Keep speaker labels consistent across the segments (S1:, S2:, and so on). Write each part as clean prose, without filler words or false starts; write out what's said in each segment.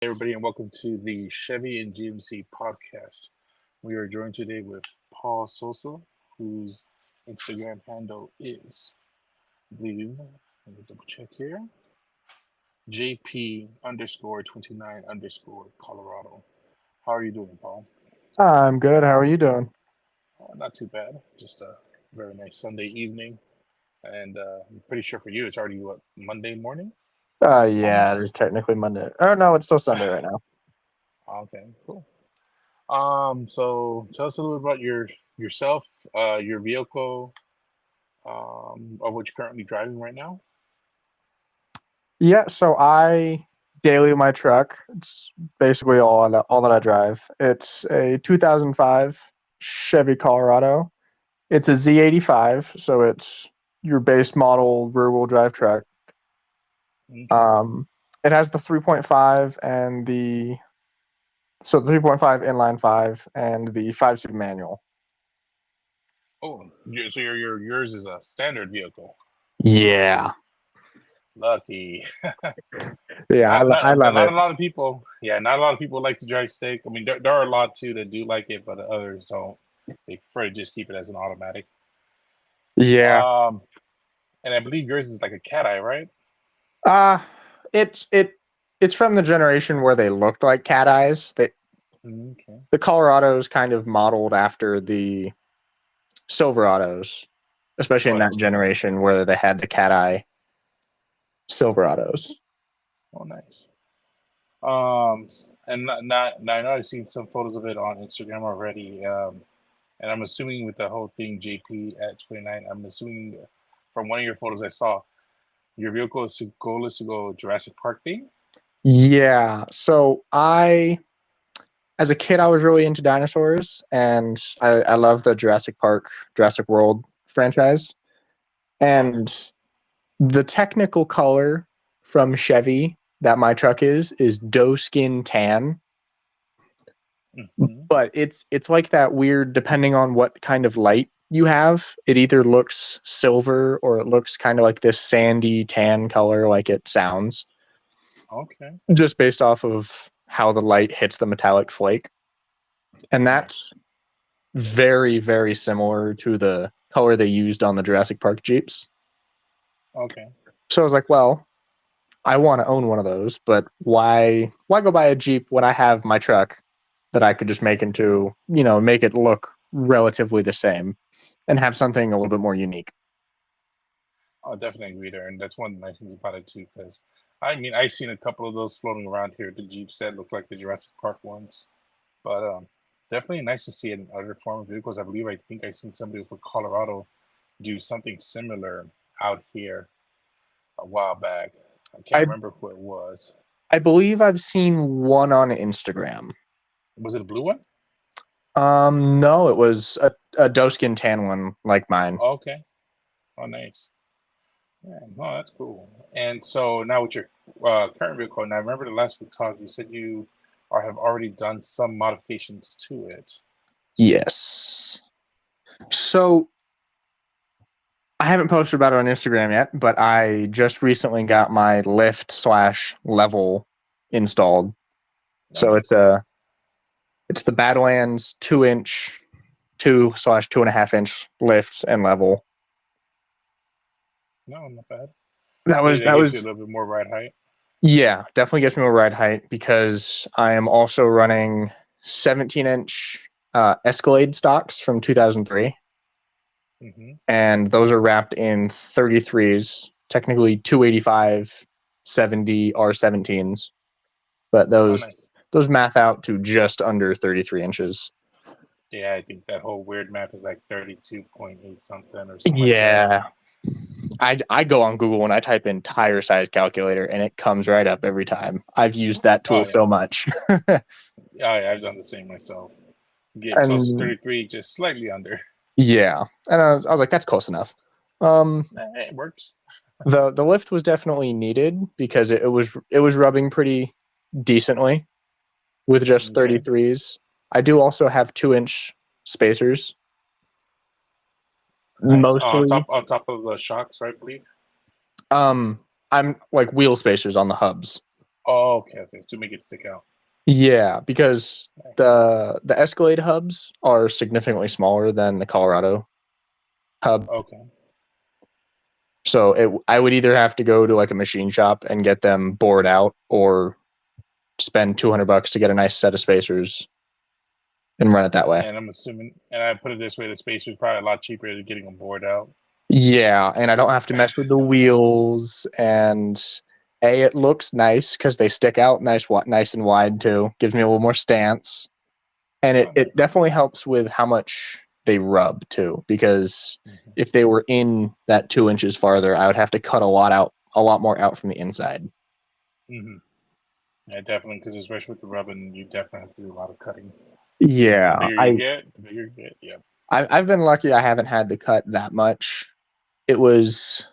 S1: everybody, and welcome to the Chevy and GMC podcast. We are joined today with Paul Sousa, whose Instagram handle is, I believe, let me double check here, JP underscore 29 underscore Colorado. How are you doing, Paul?
S2: I'm good. How are you doing?
S1: Not too bad. Just a very nice Sunday evening, and I'm pretty sure for you it's already what Monday morning,
S2: Yeah, it
S1: almost.
S2: is technically Monday. Oh no, it's still Sunday right now.
S1: Okay, cool. So tell us a little about yourself, your vehicle, of what you're currently driving right now.
S2: Yeah, so I daily my truck. It's basically all that I drive. It's a 2005 Chevy Colorado. It's a Z85, so it's your base model rear-wheel drive truck.
S1: Okay.
S2: Um, it has the 3.5 and the 3.5 inline five and the 5-speed manual.
S1: Oh, so yours is a standard vehicle.
S2: Yeah,
S1: Lucky.
S2: yeah,
S1: Not
S2: I
S1: not
S2: love
S1: not
S2: it.
S1: a lot of people. Yeah, not a lot of people like to drive stick. I mean, there are a lot too that do like it, but others don't. They prefer to just keep it as an automatic.
S2: Yeah.
S1: Um, and I believe yours is like a cat eye, right?
S2: Uh it's it it's from the generation where they looked like cat eyes.
S1: Okay.
S2: The Colorado's kind of modeled after the Silverados, especially
S1: Oh,
S2: in that
S1: that's true.
S2: generation where they had the cat eye Silverados.
S1: Oh, nice. Um, and I know I've seen some photos of it on Instagram already. And I'm assuming with the whole thing, JP at 29, I'm assuming from one of your photos I saw, your vehicle is to go Jurassic Park thing.
S2: Yeah. So as a kid, I was really into dinosaurs, and I love the Jurassic Park, Jurassic World franchise. And the technical color from Chevy that my truck is doe skin tan,
S1: Hmm.
S2: but it's like that weird, depending on what kind of light you have, it either looks silver or it looks kind of like this sandy tan color, like it sounds,
S1: Okay,
S2: just based off of how the light hits the metallic flake. And that's
S1: nice.
S2: very, very similar to the color they used on the Jurassic Park Jeeps.
S1: Okay.
S2: So I was like, well, I want to own one of those, but why go buy a Jeep when I have my truck that I could just make into, make it look relatively the same and have something a little bit more unique.
S1: I'll definitely agree there. And that's one of the nice things about it too, because I mean, I've seen a couple of those floating around here, the Jeeps that look like the Jurassic Park ones. But definitely nice to see it in other form of vehicles. I think I seen somebody for Colorado do something similar out here a while back. I can't
S2: I
S1: remember who it was.
S2: I believe I've seen one on Instagram.
S1: Was it a blue one?
S2: No, it was a doeskin tan one like mine.
S1: Oh, okay. Oh, nice. Yeah, no, that's cool. And so now with your current vehicle, now I remember the last we talked, you said you have already done some modifications to it.
S2: Yes. So I haven't posted about it on Instagram yet, but I just recently got my lift slash level installed.
S1: Oh,
S2: So
S1: nice.
S2: it's the Badlands 2-inch, 2/2.5 inch lifts and level.
S1: No, not bad.
S2: That
S1: So
S2: was
S1: that
S2: that
S1: gives you a
S2: was
S1: little bit more ride height.
S2: Yeah, definitely gets me more ride height because I am also running 17-inch Escalade stocks from 2003,
S1: Mm-hmm.
S2: and those are wrapped in 33s, technically 285 70 R17s, but
S1: Oh,
S2: those
S1: nice.
S2: those math out to just under 33 inches.
S1: Yeah, I think that whole weird map is like 32.8 something or something like that.
S2: Yeah, I go on Google and I type in tire size calculator and it comes right up every time. I've used that
S1: Oh,
S2: tool
S1: yeah.
S2: so much.
S1: Yeah, I've done the same myself. Get close to
S2: And
S1: 33, just slightly under.
S2: yeah, and I was like, that's close enough.
S1: It works.
S2: The lift was definitely needed because it was rubbing pretty decently with just
S1: Okay.
S2: 33s. I do also have 2-inch spacers,
S1: Nice.
S2: mostly.
S1: On top of the shocks, right, I believe?
S2: Um, I'm like wheel spacers on the hubs.
S1: Oh, okay. To make it stick out.
S2: Yeah, because
S1: Nice.
S2: the Escalade hubs are significantly smaller than the Colorado hub.
S1: Okay.
S2: So I would either have to go to like a machine shop and get them bored out, or spend $200 to get a nice set of spacers and run it that way.
S1: And I'm assuming, and I put it this way, the spacer is probably a lot cheaper than getting them bored out.
S2: Yeah, and I don't have to mess with the wheels. And it looks nice because they stick out nice and wide too. Gives me a little more stance, and
S1: Oh,
S2: it
S1: nice.
S2: definitely helps with how much they rub too. Because
S1: Hmm.
S2: if they were in that 2 inches farther, I would have to cut a lot more out from the inside.
S1: Hmm. Yeah, definitely, because especially with the rubbing, you definitely have to do a lot of cutting. And the
S2: Yeah,
S1: bigger you get, the bigger you get. Yeah.
S2: I've been lucky. I haven't had to cut that much. It was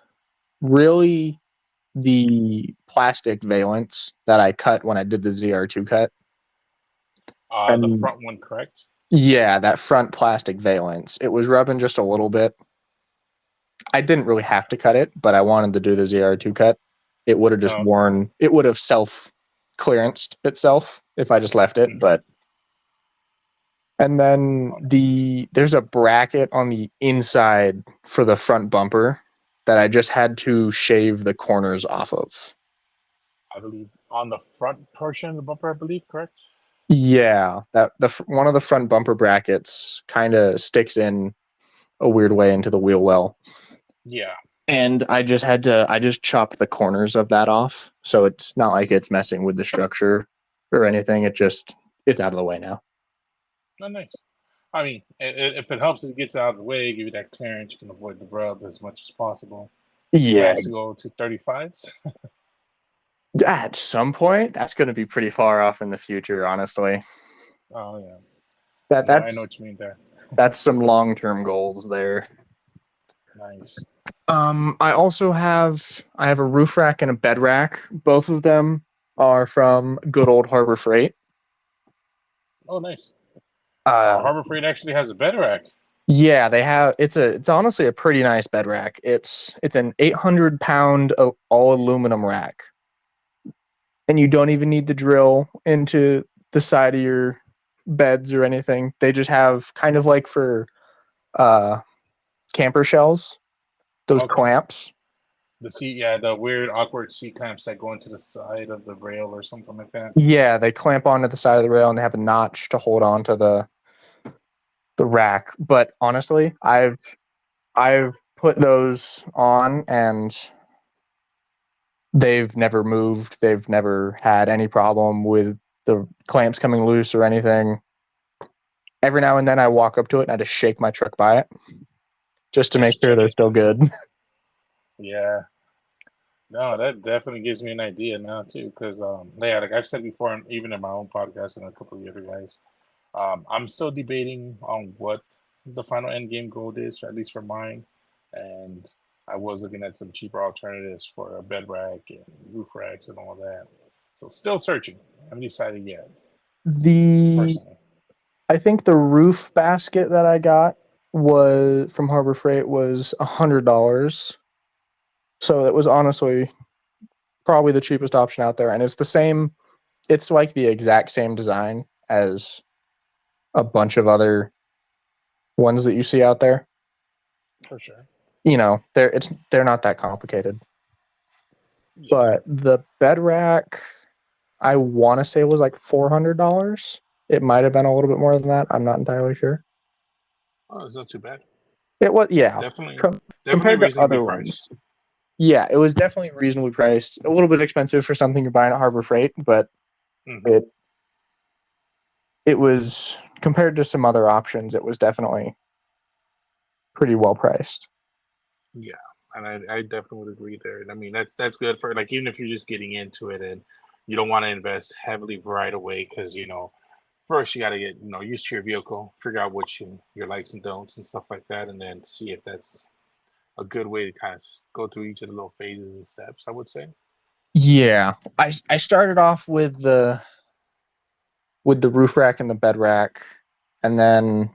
S2: really the plastic valence that I cut when I did the ZR2 cut.
S1: The
S2: And
S1: front one, correct?
S2: yeah, that front plastic valence. It was rubbing just a little bit. I didn't really have to cut it, but I wanted to do the ZR2 cut. It would have just
S1: Oh, okay.
S2: worn, it would have self clearanced itself if I just left it.
S1: Hmm.
S2: But, and then
S1: Oh, nice.
S2: there's a bracket on the inside for the front bumper that I just had to shave the corners off of.
S1: I believe on the front portion of the bumper, I believe, correct?
S2: Yeah, that one of the front bumper brackets kind of sticks in a weird way into the wheel well,
S1: Yeah.
S2: and I just chopped the corners of that off, so it's not like it's messing with the structure or anything. It's out of the way now.
S1: Oh, nice. I mean, if it helps, it gets out of the way, give you that clearance, you can avoid the rub as much as possible.
S2: Yeah,
S1: Plans to go to 35s?
S2: at some point that's going to be pretty far off in the future, honestly.
S1: Oh, yeah.
S2: That
S1: I know
S2: that's
S1: what you mean there.
S2: that's some long term goals there.
S1: Nice.
S2: I have a roof rack and a bed rack. Both of them are from good old Harbor Freight.
S1: Oh, nice.
S2: Uh,
S1: Harbor Freight actually has a bed rack.
S2: yeah, they have. It's honestly a pretty nice bed rack. It's an 800 pound all aluminum rack, and you don't even need the drill into the side of your beds or anything. They just have kind of like for uh camper shells, those
S1: Okay.
S2: clamps.
S1: The seat, yeah, the weird, awkward seat clamps that go into the side of the rail or something like that.
S2: Yeah, they clamp onto the side of the rail, and they have a notch to hold on to the rack. But honestly, I've put those on, and they've never moved. They've never had any problem with the clamps coming loose or anything. Every now and then I walk up to it and I just shake my truck by it just to make
S1: Just
S2: sure
S1: check
S2: they're
S1: it.
S2: still good.
S1: Yeah. No, that definitely gives me an idea now too, because yeah, like I've said before, and even in my own podcast and a couple of the other guys, I'm still debating on what the final end game goal is, or at least for mine. And I was looking at some cheaper alternatives for a bed rack and roof racks and all that. So still searching. I haven't decided yet,
S2: The
S1: personally.
S2: I think the roof basket that I got was from Harbor Freight was $100. So it was honestly probably the cheapest option out there, and it's the same. It's like the exact same design as a bunch of other ones that you see out there.
S1: For sure.
S2: They're not that complicated.
S1: Yeah.
S2: But the bed rack, I want to say, was like $400. It might have been a little bit more than that. I'm not entirely sure.
S1: Oh, it's not too bad.
S2: It was, yeah,
S1: Definitely,
S2: com-
S1: definitely
S2: compared to
S1: reasonably
S2: other ones.
S1: priced.
S2: Yeah, it was definitely reasonably priced. A little bit expensive for something you're buying at Harbor Freight, but
S1: Hmm.
S2: it it was compared to some other options. It was definitely pretty well priced.
S1: Yeah, and I definitely would agree there. And I mean, that's good for like even if you're just getting into it and you don't want to invest heavily right away because first you got to get used to your vehicle, figure out what your likes and don'ts and stuff like that, and then see if that's a good way to kind of go through each of the little phases and steps. I would say.
S2: Yeah, I started off with the roof rack and the bed rack, and then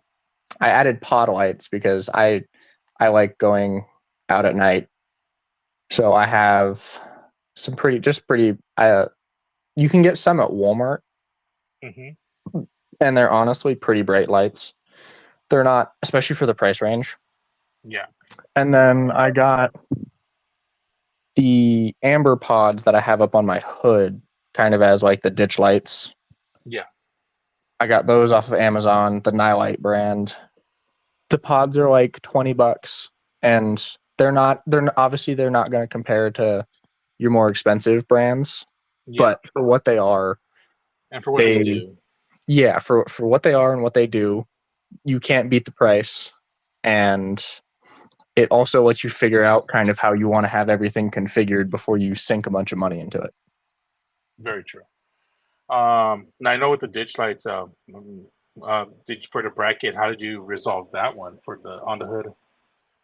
S2: I added pod lights because I like going out at night. So I have some pretty You can get some at Walmart,
S1: Hmm.
S2: and they're honestly pretty bright lights. They're not, especially for the price range.
S1: Yeah.
S2: And then I got the amber pods that I have up on my hood, kind of as like the ditch lights.
S1: Yeah.
S2: I got those off of Amazon, the Nightlight brand. The pods are like $20, and obviously they're not going to compare to your more expensive brands,
S1: Yeah.
S2: but for what they are,
S1: And for what they
S2: they
S1: do.
S2: yeah, for what they are and what they do, you can't beat the price. And it also lets you figure out kind of how you want to have everything configured before you sink a bunch of money into it.
S1: Very true. Now I know with the ditch lights, did for the bracket, how did you resolve that one for the on the hood?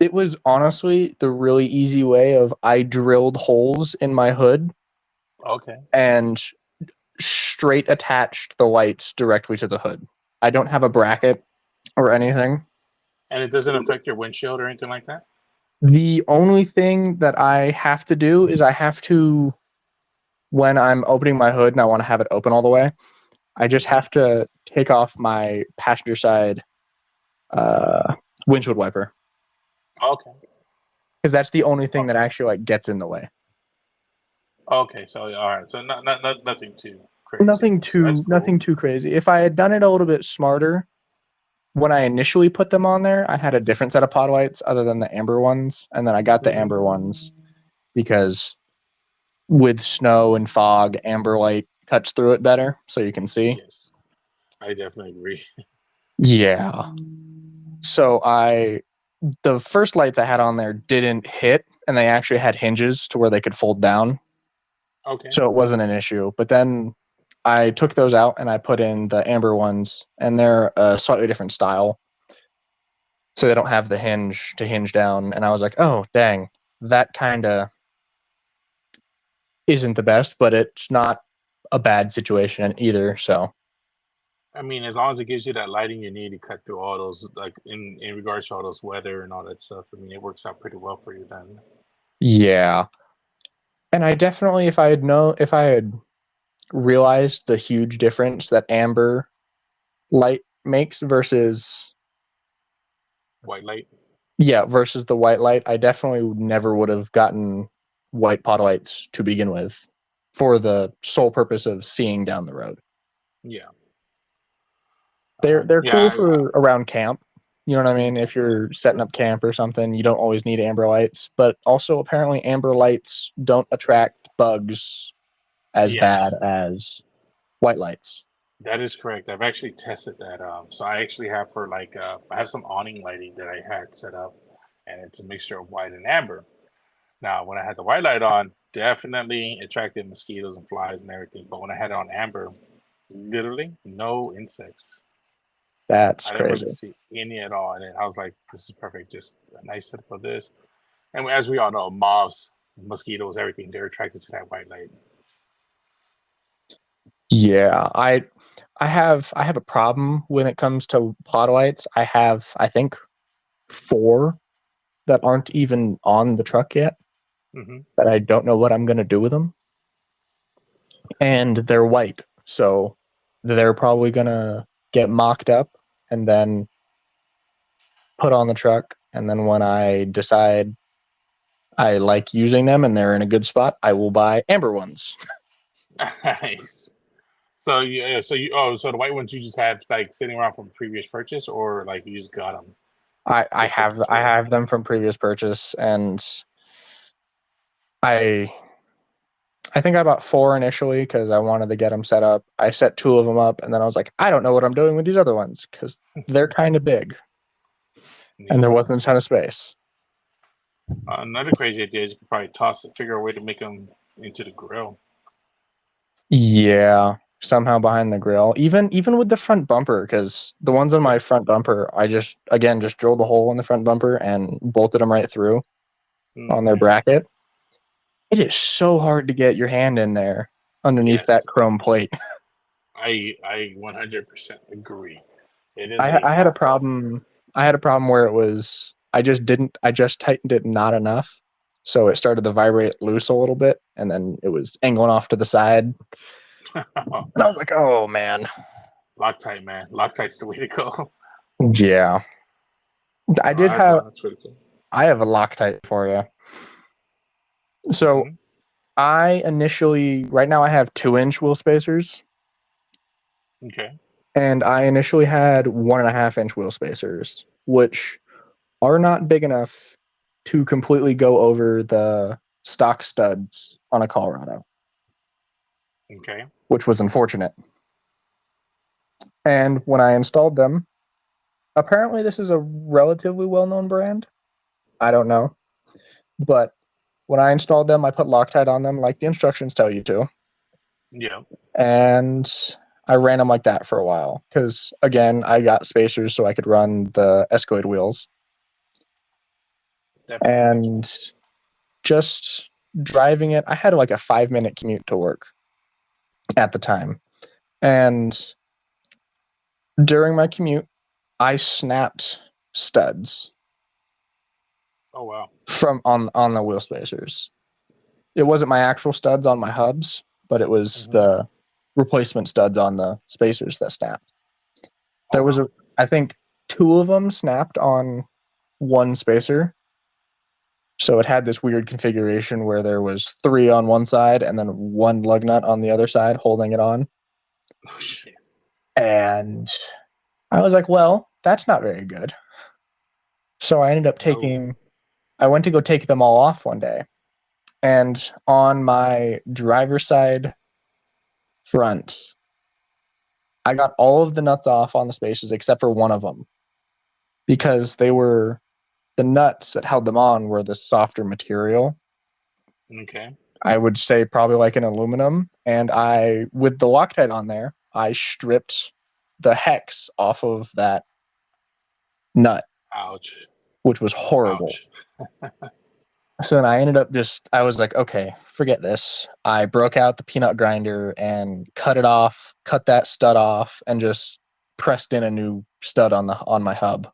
S2: It was honestly the really easy way of I drilled holes in my hood
S1: Okay.
S2: and straight attached the lights directly to the hood. I don't have a bracket or anything.
S1: And it doesn't affect your windshield or anything like that?
S2: The only thing that I have to do is I have to, when I'm opening my hood and I want to have it open all the way, I just
S1: Hmm.
S2: have to take off my passenger side uh, windshield wiper
S1: Okay.
S2: because that's the only thing
S1: Oh,
S2: that actually like gets in the way.
S1: okay. So all right. So not nothing too crazy. So that's
S2: Nothing
S1: cool.
S2: too crazy. If I had done it a little bit smarter when I initially put them on there, I had a different set of pod lights other than the amber ones, and then I got the
S1: Hmm.
S2: amber ones because with snow and fog, amber light cuts through it better, so you can see.
S1: Yes, I definitely agree.
S2: Yeah. So the first lights I had on there didn't hit, and they actually had hinges to where they could fold down,
S1: Okay.
S2: so it wasn't an issue. But then I took those out and I put in the amber ones, and they're a slightly different style, so they don't have the hinge to hinge down. And I was like, oh dang, that kind of isn't the best, but it's not a bad situation either. So
S1: I mean, as long as it gives you that lighting you need to cut through all those, like in regards to all those weather and all that stuff. I mean, it works out pretty well for you then.
S2: yeah, and I definitely, if I had realized the huge difference that amber light makes versus
S1: White light.
S2: versus the white light, I definitely never would have gotten white pod lights to begin with for the sole purpose of seeing down the road.
S1: Yeah.
S2: They're
S1: Yeah.
S2: cool for around camp. You know what I mean? If
S1: Definitely.
S2: you're setting up camp or something, you don't always need amber lights, but also apparently amber lights don't attract bugs as bad
S1: Yes,
S2: as white lights.
S1: that is correct. I've actually tested that. So I actually have for like I have some awning lighting that I had set up, and it's a mixture of white and amber. Now, when I had the white light on, definitely attracted mosquitoes and flies and everything. But when I had it on amber, literally no insects.
S2: That's
S1: I didn't
S2: crazy.
S1: really see any at all. And I was like, this is perfect. Just a nice setup of this. And as we all know, moths, mosquitoes, everything, they're attracted to that white light.
S2: Yeah, I have a problem when it comes to pod lights. I have I think four that aren't even on the truck yet
S1: Hmm.
S2: that I don't know what I'm gonna do with them, and they're white, so they're probably gonna get mocked up and then put on the truck. And then when I decide I like using them and they're in a good spot, I will buy amber ones.
S1: Nice. So so the white ones you just have like sitting around from previous purchase, or like you just got them just for
S2: I
S1: display.
S2: have them from previous purchase, and I I think I bought four initially because I wanted to get them set up. I set two of them up, and then I was like, I don't know what I'm doing with these other ones because they're kind of big, and there
S1: Yeah.
S2: wasn't a ton of space.
S1: Another crazy idea is you could probably figure a way to make them into the grill.
S2: Yeah, somehow behind the grill, even with the front bumper, because the ones on
S1: Yeah.
S2: my front bumper, I just again just drilled a hole in the front bumper and bolted them right through on their
S1: Okay.
S2: bracket. It is so hard to get your hand in there underneath that
S1: Yes.
S2: chrome plate.
S1: I 100% agree. It is a
S2: I had a
S1: hassle.
S2: problem. I had a problem where it was I just tightened it not enough, so it started to vibrate loose a little bit, and then it was angling off to the side. And I was like, oh man.
S1: Loctite, man. Loctite's the way to go.
S2: Yeah. I did have
S1: That's pretty cool.
S2: I have a Loctite for you. So
S1: Hmm.
S2: I initially right now I have 2-inch wheel spacers.
S1: Okay.
S2: And I initially had 1.5-inch wheel spacers, which are not big enough to completely go over the stock studs on a Colorado,
S1: Okay.
S2: which was unfortunate. And when I installed them, apparently this is a relatively well-known brand. I don't know. But when I installed them, I put Loctite on them like the instructions tell you to.
S1: Yeah.
S2: And I ran them like that for a while because, again, I got spacers so I could run the Escalade wheels.
S1: Definitely.
S2: And just driving it, I had like a 5-minute commute to work at the time. And during my commute, I snapped studs
S1: Oh wow.
S2: from on the wheel spacers. It wasn't my actual studs on my hubs, but it was
S1: Hmm.
S2: the replacement studs on the spacers that snapped.
S1: Oh
S2: There was
S1: wow.
S2: a I think 2 of them snapped on one spacer. So it had this weird configuration where there was 3 on one side and then one lug nut on the other side holding it on.
S1: Oh shit.
S2: And I was like, well, that's not very good. So
S1: No.
S2: I went to go take them all off one day. And on my driver's side front, I got all of the nuts off on the spacers except for one of them because the nuts that held them on were the softer material.
S1: Okay.
S2: I would say probably like an aluminum. And with the Loctite on there, I stripped the hex off of that nut,
S1: Ouch.
S2: which was horrible.
S1: Ouch.
S2: So then I was like, okay, forget this. I broke out the peanut grinder and cut that stud off, and just pressed in a new stud on my hub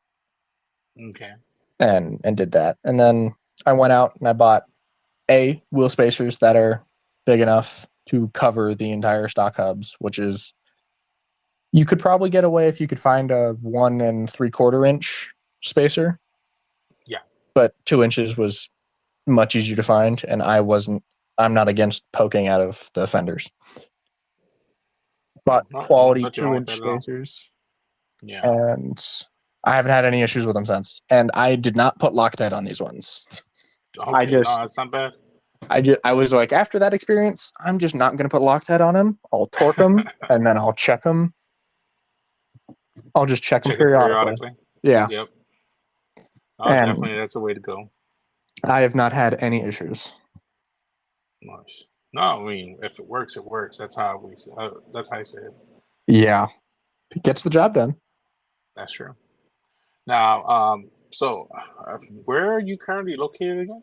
S1: Okay.
S2: and did that. And then I went out and I bought wheel spacers that are big enough to cover the entire stock hubs, which is you could probably get away if you could find a 1 3/4 inch spacer,
S1: Yeah.
S2: but 2 inches was much easier to find, and I'm not against poking out of the fenders.
S1: No,
S2: Bought quality
S1: nothing wrong with
S2: 2-inch
S1: that at all.
S2: spacers,
S1: Yeah.
S2: and I haven't had any issues with them since. And I did not put Loctite on these ones. I
S1: Okay. No,
S2: just,
S1: it's not bad.
S2: I was like, after that experience, I'm just not going to put Loctite on them. I'll torque them, and then I'll check them. I'll just check them
S1: Check it
S2: periodically.
S1: periodically.
S2: Yeah,
S1: Yep. Oh,
S2: and
S1: definitely. That's the way to go.
S2: I have not had any issues.
S1: Nice. No, I mean, if it works, it works. That's how that's how I say it.
S2: Yeah, it gets the job done.
S1: That's true. Now, so where are you currently located again?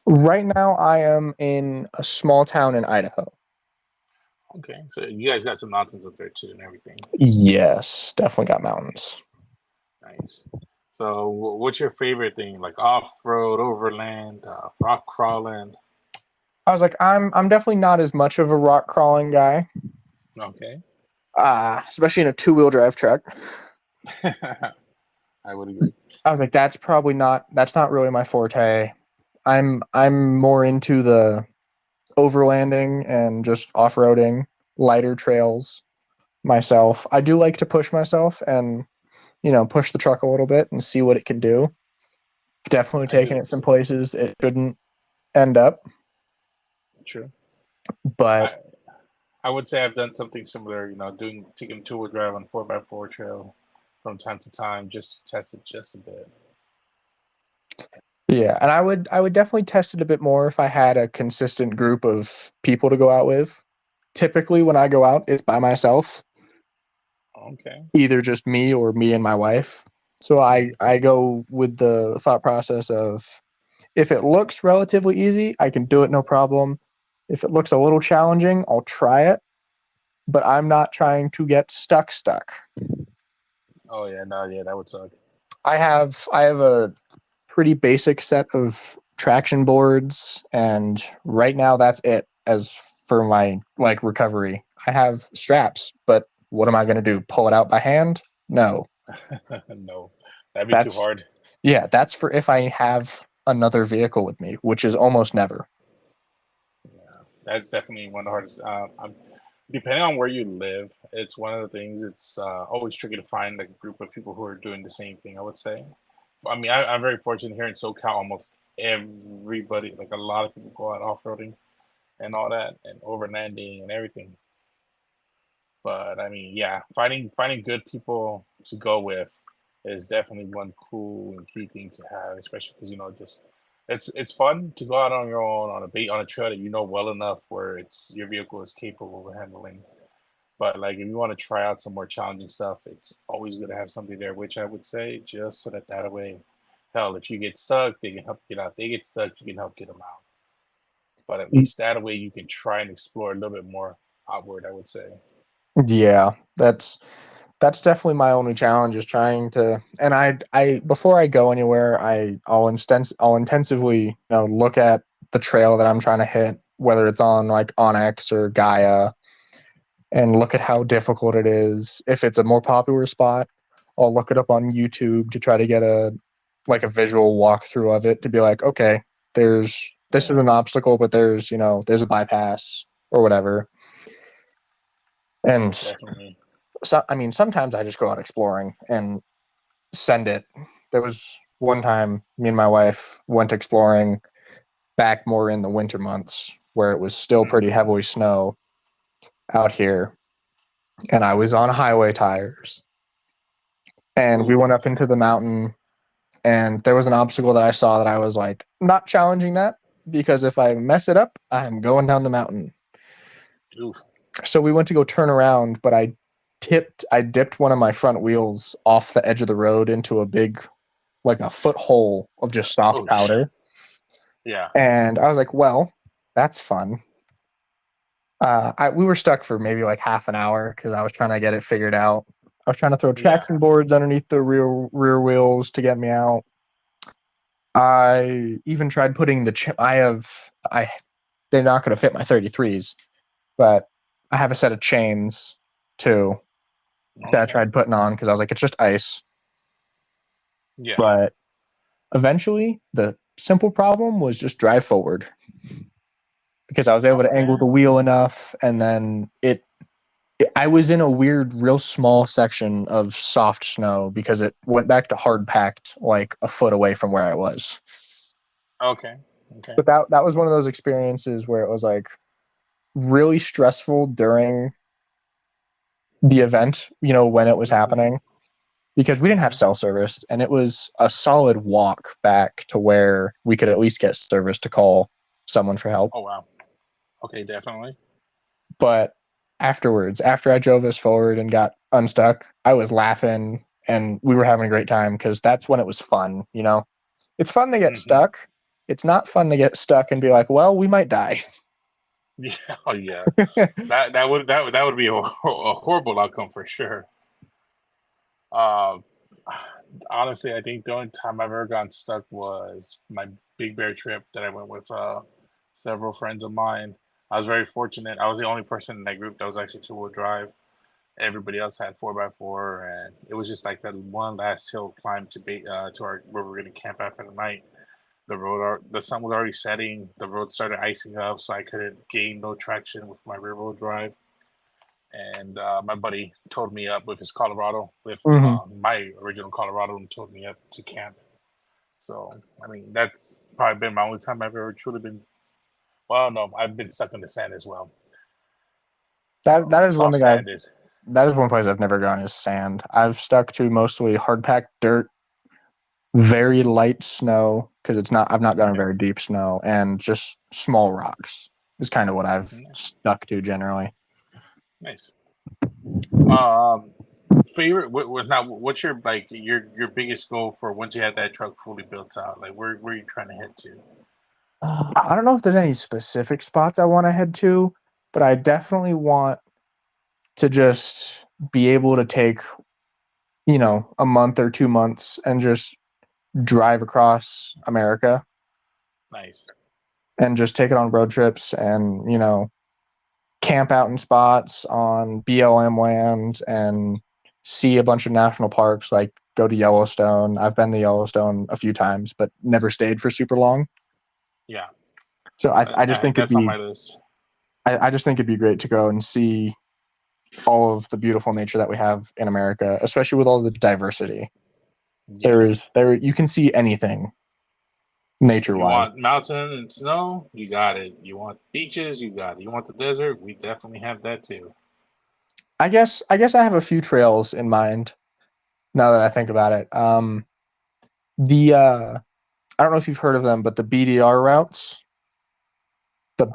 S2: Right now, I am in a small town in Idaho.
S1: Okay, so you guys got some mountains up there too and everything.
S2: Yes, definitely got mountains.
S1: Nice. So, what's your favorite thing? Like off-road, overland, rock crawling?
S2: I was like, I'm definitely not as much of a rock crawling guy,
S1: Okay.
S2: especially in a 2-wheel drive truck.
S1: I would agree.
S2: I was like, that's not really my forte. I'm more into the overlanding and just off-roading, lighter trails myself. I do like to push myself and push the truck a little bit and see what it can do. Definitely
S1: I do
S2: taking
S1: that
S2: it some
S1: too.
S2: places it shouldn't end up,
S1: True.
S2: but
S1: I I would say I've done something similar. Doing taking two-wheel drive on 4x4 trail from time to time just to test it just a bit.
S2: yeah, and I would definitely test it a bit more if I had a consistent group of people to go out with. Typically when I go out, it's by myself,
S1: Okay.
S2: either just me or me and my wife. So I
S1: Hmm.
S2: I go with the thought process of if it looks relatively easy, I can do it no problem. If it looks a little challenging, I'll try it, but I'm not trying to get stuck.
S1: Oh yeah, no, yeah, that would suck.
S2: I have a pretty basic set of traction boards, and right now that's it as for my like recovery. I have straps, but what am I going to do? Pull it out by hand? No.
S1: No, that'd be too
S2: That's
S1: hard.
S2: Yeah, that's for if I have another vehicle with me, which is almost never.
S1: Yeah, that's definitely one of the hardest. Depending on where you live, it's one of the things. It's always tricky to find like a group of people who are doing the same thing. I would say. I mean, I'm very fortunate here in SoCal. Almost everybody, like a lot of people, go out off roading and all that, and overlanding and everything. But I mean, yeah, finding good people to go with is definitely one cool and key thing to have, especially because just it's fun to go out on your own on a trail that you know well enough where it's your vehicle is capable of handling. But like if you want to try out some more challenging stuff, it's always good to have somebody there, which I would say just so that way, hell, if you get stuck, they can help you get out. They get stuck, you can help get them out. But at least that way you can try and explore a little bit more outward, I would say.
S2: Yeah, that's definitely my only challenge is trying to. And I before I go anywhere, I'll intensively look at the trail that I'm trying to hit, whether it's on like Onyx or Gaia, and look at how difficult it is. If it's a more popular spot, I'll look it up on YouTube to try to get a visual walkthrough of it to be like, okay, this is
S1: Yeah,
S2: an obstacle, but there's a bypass or whatever. And
S1: definitely.
S2: so, I mean, sometimes I just go out exploring and send it. There was one time me and my wife went exploring back more in the winter months where it was still pretty
S1: Hmm.
S2: heavily snow out here, and I was on highway tires. And we
S1: Oof.
S2: went up into the mountain, and there was an obstacle that I saw that I was like, not challenging that because if I mess it up, I'm going down the mountain.
S1: Oof.
S2: So we went to go turn around, but I dipped one of my front wheels off the edge of the road into a big, like a foot hole of just soft
S1: Oh,
S2: powder.
S1: yeah.
S2: And I was like, well, that's fun. We were stuck for maybe like half an hour because I was trying to get it figured out. I was trying to throw
S1: Yeah.
S2: traction boards underneath the rear wheels to get me out. I even tried putting I they're not going to fit my 33s, but I have a set of chains too that I
S1: Okay.
S2: tried putting on because I was like, it's just ice.
S1: Yeah.
S2: But eventually, the simple problem was just drive forward because I was able to angle
S1: Yeah.
S2: the wheel enough, and then I was in a weird, real small section of soft snow because it went back to hard packed like a foot away from where I was.
S1: Okay. Okay.
S2: But that was one of those experiences where it was like really stressful during the event, when it was
S1: Hmm.
S2: happening, because we didn't have
S1: Hmm.
S2: cell service and it was a solid walk back to where we could at least get service to call someone for help.
S1: Oh wow. Okay, definitely.
S2: But afterwards, after I drove us forward and got unstuck, I was laughing and we were having a great time because that's when it was fun. It's fun to get
S1: Hmm.
S2: stuck. It's not fun to get stuck and be like, well, we might die.
S1: Yeah. Oh yeah. That would be a horrible outcome for sure. Um, Honestly, I think the only time I've ever gotten stuck was my Big Bear trip that I went with several friends of mine. I was very fortunate. I was the only person in that group that was actually two-wheel drive. Everybody else had 4x4, and it was just like that one last hill climb to our where we were going to camp out for the night. The sun was already setting. The road started icing up, so I couldn't gain no traction with my rear wheel drive. And my buddy towed me up with his Colorado, with
S2: Hmm.
S1: my original Colorado, and towed me up to camp. So I mean, that's probably been my only time I've ever truly been. Well, no, I've been stuck in the sand as well.
S2: that
S1: So
S2: that is one
S1: soft
S2: thing I've
S1: sand is.
S2: that is one place I've never gone is sand. I've stuck to mostly hard packed dirt, very light snow because I've not gotten
S1: Okay,
S2: very deep snow, and just small rocks is kind of what I've
S1: nice.
S2: stuck to generally.
S1: Nice. Um, Favorite? Now? What's your your biggest goal for once you have that truck fully built out? Like where are you trying to head to?
S2: I don't know if there's any specific spots I want to head to, but I definitely want to just be able to take, a month or 2 months and just drive across America
S1: Nice.
S2: and just take it on road trips and, camp out in spots on BLM land and see a bunch of national parks, like go to Yellowstone. I've been to Yellowstone a few times, but never stayed for super long.
S1: Yeah,
S2: So I just think it'd
S1: that's on
S2: be
S1: my list.
S2: I just think it'd be great to go and see all of the beautiful nature that we have in America, especially with all the diversity.
S1: Yes.
S2: There you can see anything nature
S1: You
S2: wise.
S1: want mountain and snow? You got it. You want beaches? You got it. You want the desert? We definitely have that too.
S2: I guess I have a few trails in mind now that I think about it. The I don't know if you've heard of them, but the BDR routes, the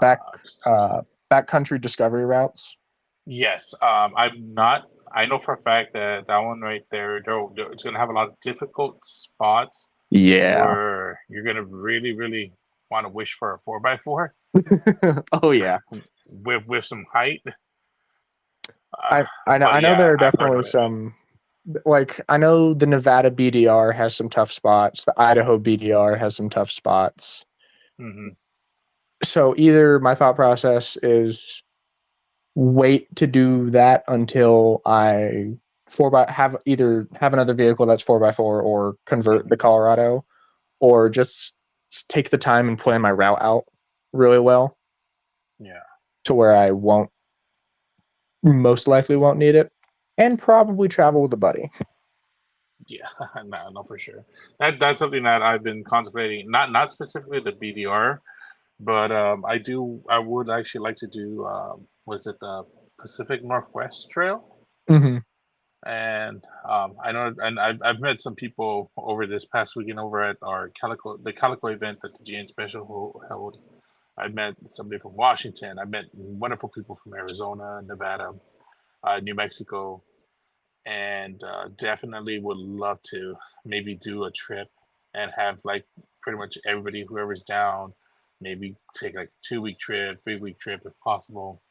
S1: Uh,
S2: backcountry discovery routes.
S1: yes. I'm not. I know for a fact that that one right there, it's going to have a lot of difficult spots
S2: Yeah.
S1: where you're going to really, really want to wish for a 4x4
S2: Oh yeah.
S1: with some height.
S2: I
S1: But
S2: know there
S1: yeah,
S2: are
S1: I've heard
S2: definitely
S1: of it.
S2: some, like I know the Nevada BDR has some tough spots. The Idaho BDR has some tough spots.
S1: Hmm.
S2: So either my thought process is wait to do that until I four by have another vehicle that's 4x4 or convert the
S1: Hmm.
S2: Colorado, or just take the time and plan my route out really well
S1: Yeah.
S2: to where I won't most likely won't need it, and probably travel with a buddy.
S1: Yeah, no, no, for sure. That's something that I've been contemplating. Not specifically the BDR, but I would actually like to do. Was it the Pacific Northwest Trail?
S2: Mm-hmm.
S1: And I know, and I've met some people over this past weekend over at our the Calico event that the GN Special held. I met somebody from Washington. I met wonderful people from Arizona, Nevada, New Mexico, and definitely would love to maybe do a trip and have like pretty much everybody, whoever's down, maybe take like 2 week trip, 3 week trip if possible,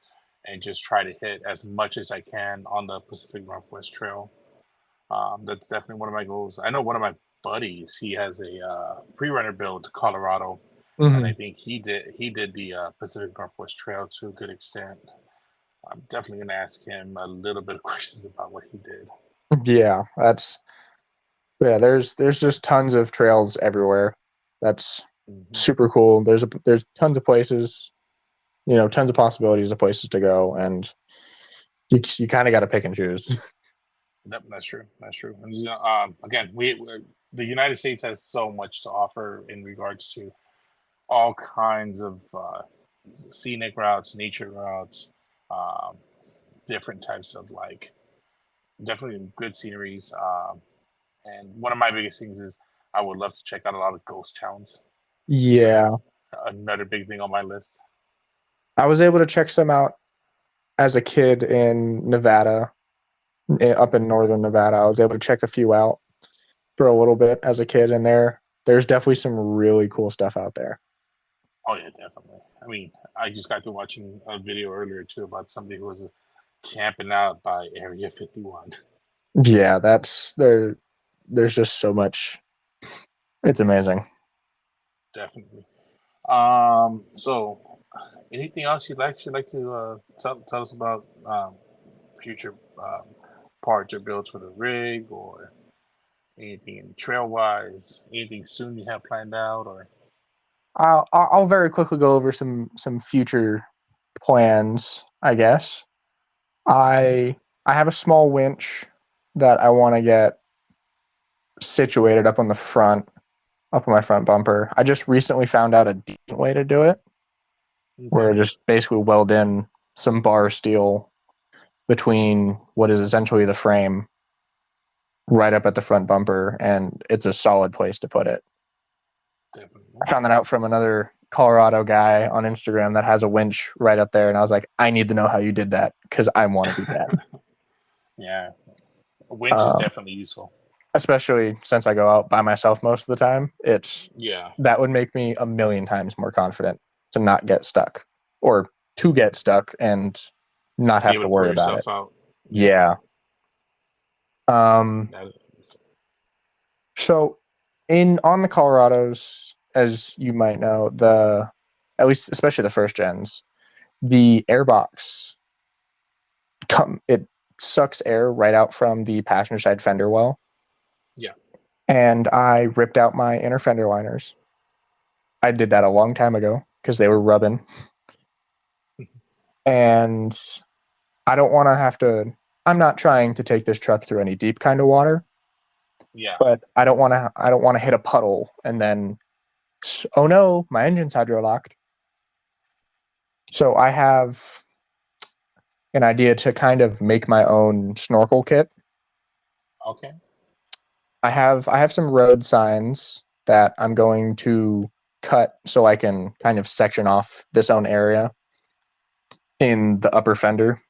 S1: and just try to hit as much as I can on the Pacific Northwest Trail. That's definitely one of my goals. I know one of my buddies, he has a pre-runner build to Colorado, and
S2: Mm-hmm.
S1: I think he did the Pacific Northwest Trail to a good extent. I'm definitely going to ask him a little bit of questions about what he did.
S2: Yeah, that's yeah. There's just tons of trails everywhere. That's
S1: Hmm.
S2: super cool. There's tons of places, tons of possibilities of places to go, and you kind of got to pick and choose.
S1: Yep, that's true. That's true. And, again, the United States has so much to offer in regards to all kinds of scenic routes, nature routes, um, different types of like definitely good sceneries. And one of my biggest things is I would love to check out a lot of ghost towns.
S2: Yeah,
S1: That's another big thing on my list.
S2: I was able to check some out as a kid in Nevada, up in northern Nevada. I was able to check a few out for a little bit as a kid, and there's definitely some really cool stuff out there.
S1: Oh yeah, definitely. I mean, I just got to watching a video earlier too about somebody who was camping out by Area 51.
S2: Yeah, that's there. There's just so much. It's amazing.
S1: Definitely. So anything else you'd like to tell us about future parts or builds for the rig, or anything in trail wise, anything soon you have planned out, or
S2: I'll very quickly go over some future plans. I guess I have a small winch that I want to get situated up on my front bumper. I just recently found out a decent way to do it, where
S1: okay,
S2: I just basically weld in some bar steel between what is essentially the frame right up at the front bumper, and it's a solid place to put it.
S1: definitely.
S2: I found that out from another Colorado guy on Instagram that has a winch right up there, and I was like, I need to know how you did that because I want to do that.
S1: Yeah, a winch is
S2: Uh,
S1: definitely useful.
S2: Especially since I go out by myself most of the time. It's
S1: Yeah,
S2: that would make me a million times more confident to not get stuck, or to get stuck and not
S1: be
S2: have
S1: able
S2: to
S1: to pull
S2: worry about it.
S1: yourself out. Yeah,
S2: Yeah. Um,
S1: that,
S2: so in on the Colorados, as you might know, the at least especially the first gens, the airbox it sucks air right out from the passenger side fender well.
S1: Yeah.
S2: And I ripped out my inner fender liners. I did that a long time ago because they were rubbing. And I don't want to have to. I'm not trying to take this truck through any deep kind of water,
S1: Yeah.
S2: but I don't want to. I don't want to hit a puddle and then, oh no, my engine's hydrolocked. So I have an idea to kind of make my own snorkel kit.
S1: Okay.
S2: I have some road signs that I'm going to cut so I can kind of section off this own area in the upper fender.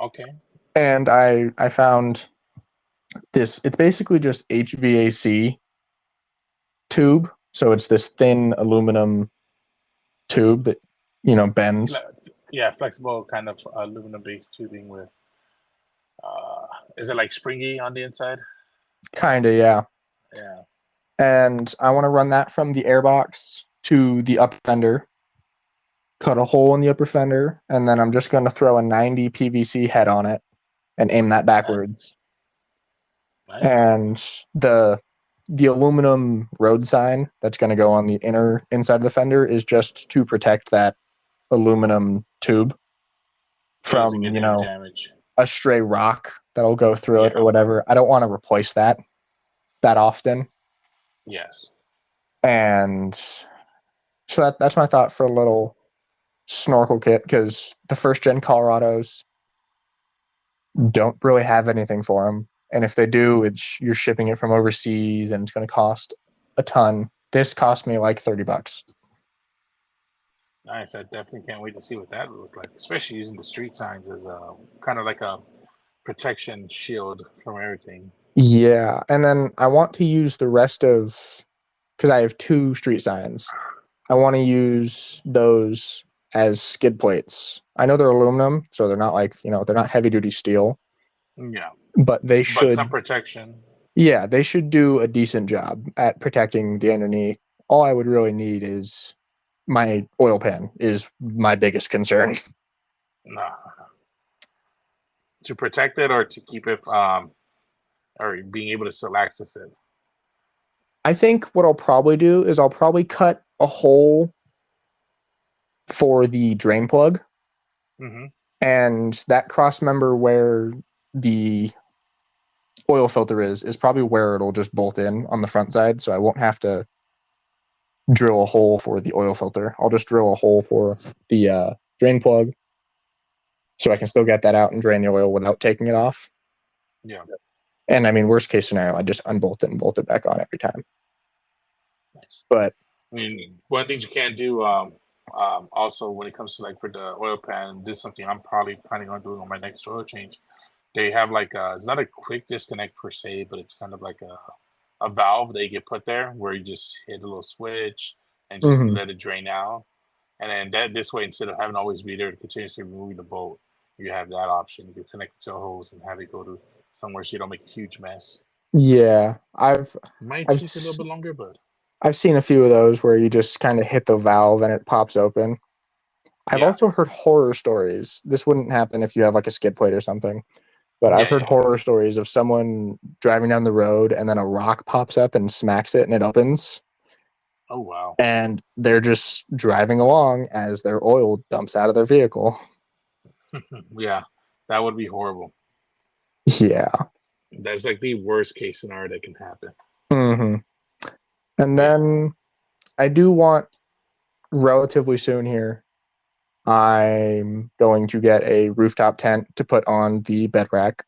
S1: Okay.
S2: And I found this. It's basically just HVAC tube. So it's this thin aluminum tube that bends.
S1: Yeah, flexible kind of aluminum-based tubing with. Is it like springy on the inside?
S2: Kinda, yeah.
S1: Yeah.
S2: And I want to run that from the airbox to the upper fender, cut a hole in the upper fender, and then I'm just going to throw a 90 PVC head on it and aim that backwards.
S1: Nice.
S2: And the aluminum road sign that's going to go on the inside of the fender is just to protect that aluminum tube
S1: It doesn't
S2: from,
S1: get any damage.
S2: a stray rock that'll go through it or
S1: Yeah.
S2: whatever. I don't want to replace that often.
S1: Yes.
S2: And so that's my thought for a little snorkel kit, because the first gen Colorados don't really have anything for them. And if they do, you're shipping it from overseas and it's going to cost a ton. This cost me like $30.
S1: Nice. I definitely can't wait to see what that would look like, especially using the street signs as a kind of like a protection shield from everything.
S2: Yeah. And then I want to use the rest of, because I have 2 street signs, I want to use those as skid plates. I know they're aluminum, so they're not like, they're not heavy duty steel,
S1: Yeah.
S2: but they
S1: But
S2: should,
S1: some protection.
S2: yeah, they should do a decent job at protecting the underneath. All I would really need is my oil pan is my biggest concern.
S1: No. To protect it or to keep it or being able to still access it.
S2: I think what I'll probably do is I'll probably cut a hole for the drain plug,
S1: Mm-hmm.
S2: and that cross member where the oil filter is probably where it'll just bolt in on the front side, so I won't have to drill a hole for the oil filter. I'll just drill a hole for the drain plug so I can still get that out and drain the oil without taking it off.
S1: Yeah.
S2: And I mean, worst case scenario, I just unbolt it and bolt it back on every time.
S1: Nice.
S2: But
S1: I mean, one of the things you can't do also when it comes to like for the oil pan, this is something I'm probably planning on doing on my next oil change. They have like it's not a quick disconnect per se, but it's kind of like a valve that you get put there where you just hit a little switch and just let it drain out. And then this way, instead of having to always be there to continuously remove the bolt, you have that option. You can connect it to a hose and have it go to somewhere so you don't make a huge mess.
S2: yeah,
S1: Might
S2: I've
S1: take a little bit longer, but
S2: I've seen a few of those where you just kind of hit the valve and it pops open. I've
S1: yeah,
S2: also heard horror stories. This wouldn't happen if you have like a skid plate or something, but I've heard
S1: yeah.
S2: horror stories of someone driving down the road and then a rock pops up and smacks it and it opens.
S1: Oh wow.
S2: And they're just driving along as their oil dumps out of their vehicle.
S1: Yeah, that would be horrible.
S2: Yeah.
S1: That's like the worst case scenario that can happen.
S2: Mm-hmm. And
S1: Yeah.
S2: then I do want relatively soon here, I'm going to get a rooftop tent to put on the bed rack,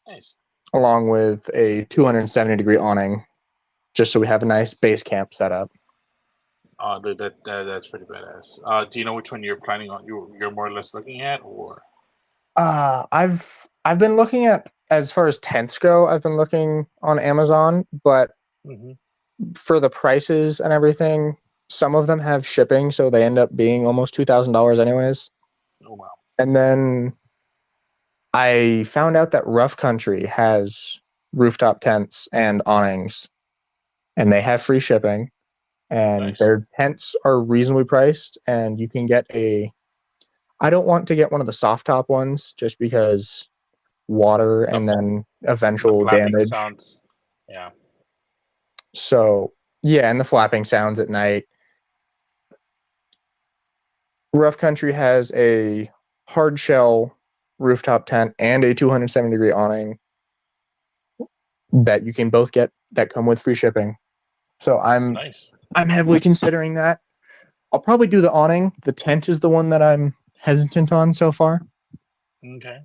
S1: Nice.
S2: along with a 270-degree awning, just so we have a nice base camp set up.
S1: That's pretty badass. Do you know which one you're planning on? You're more or less looking at, or?
S2: I've been looking at, as far as tents go, I've been looking on Amazon, but for the prices and everything, some of them have shipping, so they end up being almost $2,000 anyways.
S1: Oh wow.
S2: And then I found out that Rough Country has rooftop tents and awnings, and they have free shipping, and
S1: Nice.
S2: their tents are reasonably priced, and you can get a I don't want to get one of the soft top ones just because water
S1: The
S2: and then
S1: the
S2: eventual
S1: flapping
S2: damage.
S1: sounds. Yeah,
S2: So yeah, and the flapping sounds at night. Rough Country has a hard shell rooftop tent and a 270-degree awning that you can both get that come with free shipping. So
S1: nice.
S2: I'm heavily considering that. I'll probably do the awning. The tent is the one that I'm hesitant on so far,
S1: Okay,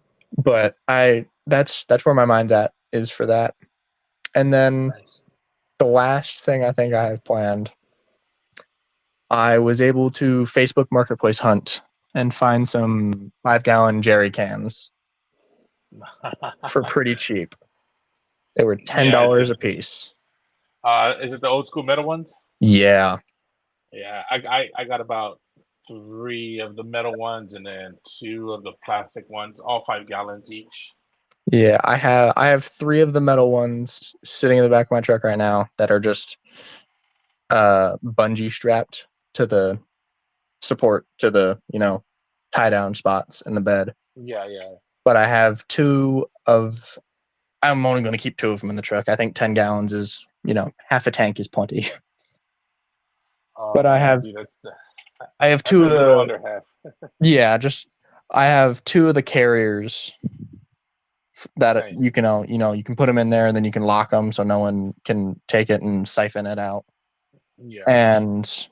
S2: but I that's where my mind's at is for that. And then
S1: nice.
S2: the last thing I think I have planned, I was able to Facebook Marketplace hunt and find some 5-gallon jerry cans for pretty cheap. They were
S1: Yeah,
S2: $10 a piece.
S1: is it the old school metal ones?
S2: Yeah.
S1: Yeah, I got about three of the metal ones and then two of the plastic ones, all 5 gallons each.
S2: Yeah, I have 3 of the metal ones sitting in the back of my truck right now that are just bungee strapped to the support to the, tie down spots in the bed.
S1: Yeah, yeah.
S2: But I have 2 of I'm only going to keep 2 of them in the truck. I think 10 gallons is, half a tank is plenty.
S1: Oh
S2: But I
S1: man,
S2: have
S1: dude,
S2: I have
S1: that's
S2: 2
S1: a
S2: of
S1: little
S2: the
S1: under half.
S2: yeah, just I have 2 of the carriers that you
S1: Nice.
S2: can you can put them in there and then you can lock them so no one can take it and siphon it out.
S1: Yeah,
S2: And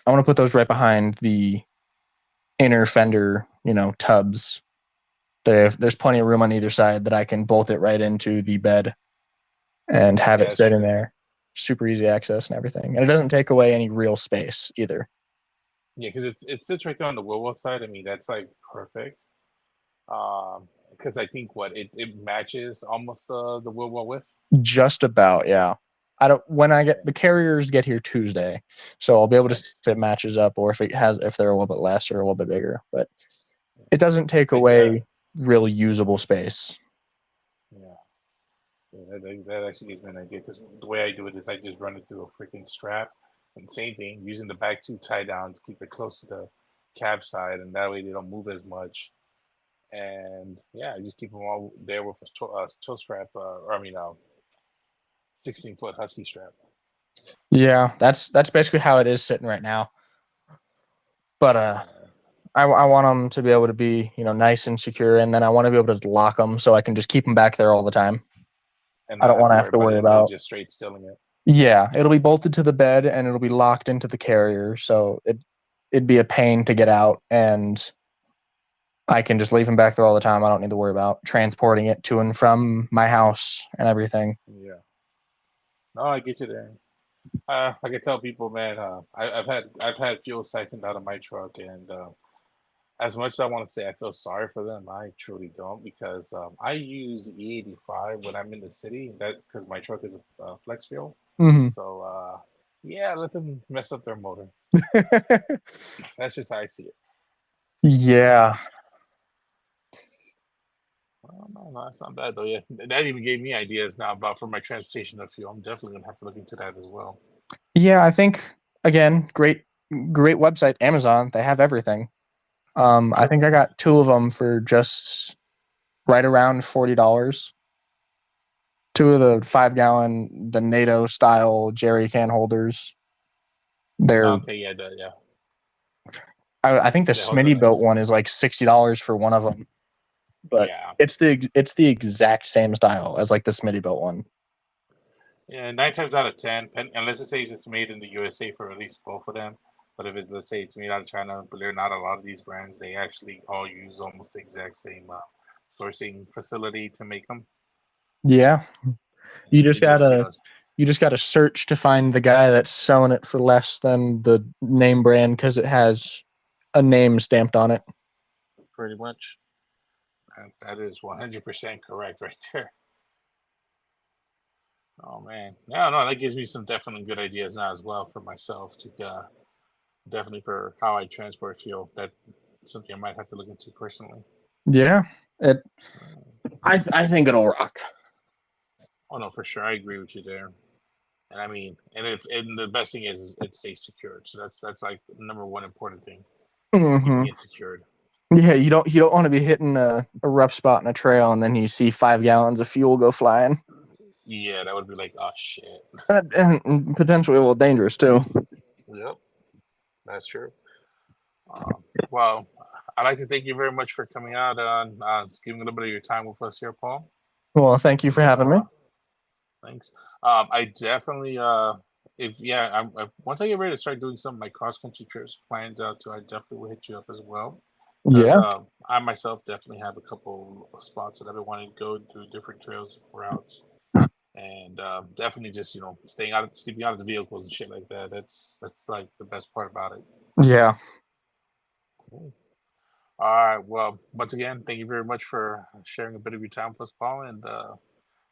S2: I want to put those right behind the inner fender, tubs. There's plenty of room on either side that I can bolt it right into the bed and have
S1: yeah,
S2: it
S1: that's
S2: sit in
S1: true.
S2: there. Super easy access and everything. And it doesn't take away any real space either.
S1: Yeah, because it sits right there on the wheel well side. I mean, that's like perfect. Because I think it matches almost the wheel well width.
S2: Just about, yeah. I don't when I get
S1: Yeah,
S2: the carriers get here Tuesday, so I'll be able to see
S1: nice.
S2: if it matches up or if they're a little bit less or a little bit bigger. But it doesn't take
S1: It
S2: away real usable space.
S1: yeah. Yeah, that actually gives me an idea because the way I do it is I just run it through a freaking strap, and same thing using the back two tie downs, keep it close to the cab side, and that way they don't move as much. And yeah, I just keep them all there with a toe strap, or I mean, 16-foot husky strap.
S2: Yeah, that's basically how it is sitting right now. But
S1: Yeah,
S2: I want them to be able to be nice and secure, and then I want to be able to lock them so I can just keep them back there all the time.
S1: and
S2: I
S1: not
S2: don't
S1: have
S2: want
S1: to
S2: to
S1: worry
S2: have to
S1: about
S2: worry
S1: it
S2: about.
S1: just straight stealing it.
S2: Yeah, it'll be bolted to the bed and it'll be locked into the carrier, so it'd be a pain to get out, and I can just leave them back there all the time. I don't need to worry about transporting it to and from my house and everything.
S1: Yeah, no, I get you there. I can tell people, man. I've had fuel siphoned out of my truck, and as much as I want to say I feel sorry for them, I truly don't because I use E85 when I'm in the city. That because my truck is a flex fuel.
S2: Hmm.
S1: So yeah, let them mess up their motor. That's just how I see it.
S2: Yeah.
S1: Oh, no, no, that's not bad though. Yeah, that even gave me ideas now about for my transportation of fuel. I'm definitely gonna have to look into that as well.
S2: Yeah, I think again, great website, Amazon. They have everything. I
S1: True.
S2: think I got 2 of them for just right around $40. 2 of the 5-gallon, the NATO style jerry can holders. They're
S1: Okay, yeah, yeah,
S2: I think the
S1: yeah. Hold on,
S2: Smitty built
S1: nice.
S2: one is like $60 for one of them, but
S1: Yeah,
S2: it's the exact same style as like the Smitty built one.
S1: yeah. 9 times out of 10, unless it says it's made in the USA for at least both of them. But if it's let's say it's made out of China, but they're not a lot of these brands. They actually all use almost the exact same sourcing facility to make them.
S2: Yeah, you
S1: You
S2: just
S1: can just
S2: gotta you just gotta search to find the guy that's selling it for less than the name brand because it has a name stamped on it.
S1: pretty much. That is 100% correct right there. Oh man, yeah, no, that gives me some definitely good ideas now as well for myself to definitely for how I transport fuel. That's something I might have to look into personally.
S2: Yeah, it.
S1: Uh,
S2: I think it'll rock.
S1: oh no, for sure, I agree with you there. And I mean, and the best thing is it stays secured. So that's like the number one important thing, keeping
S2: Hmm.
S1: it secured.
S2: Yeah, you don't want to be hitting a rough spot in a trail and then you see 5 gallons of fuel go flying.
S1: Yeah, that would be like, oh shit.
S2: And potentially a little dangerous too.
S1: Yep, that's true. Well, I'd like to thank you very much for coming out and giving a little bit of your time with us here, Paul.
S2: Well, thank you for having me.
S1: Uh, Thanks. I definitely, if yeah, once I get ready to start doing some of my cross country trips planned out to, I definitely will hit you up as well. Because
S2: Yeah,
S1: I myself definitely have a couple of spots that I've been wanting to go through different trails routes, and definitely just staying out, sleeping out of the vehicles and shit like that. That's like the best part about it.
S2: yeah.
S1: Cool. All right. Well, once again, thank you very much for sharing a bit of your time with us, Paul, and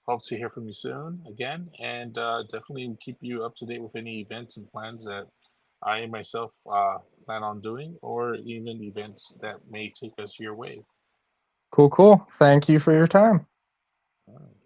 S1: hope to hear from you soon again. And definitely keep you up to date with any events and plans that I myself plan on doing, or even events that may take us your way.
S2: Cool, cool. Thank you for your time.
S1: All right.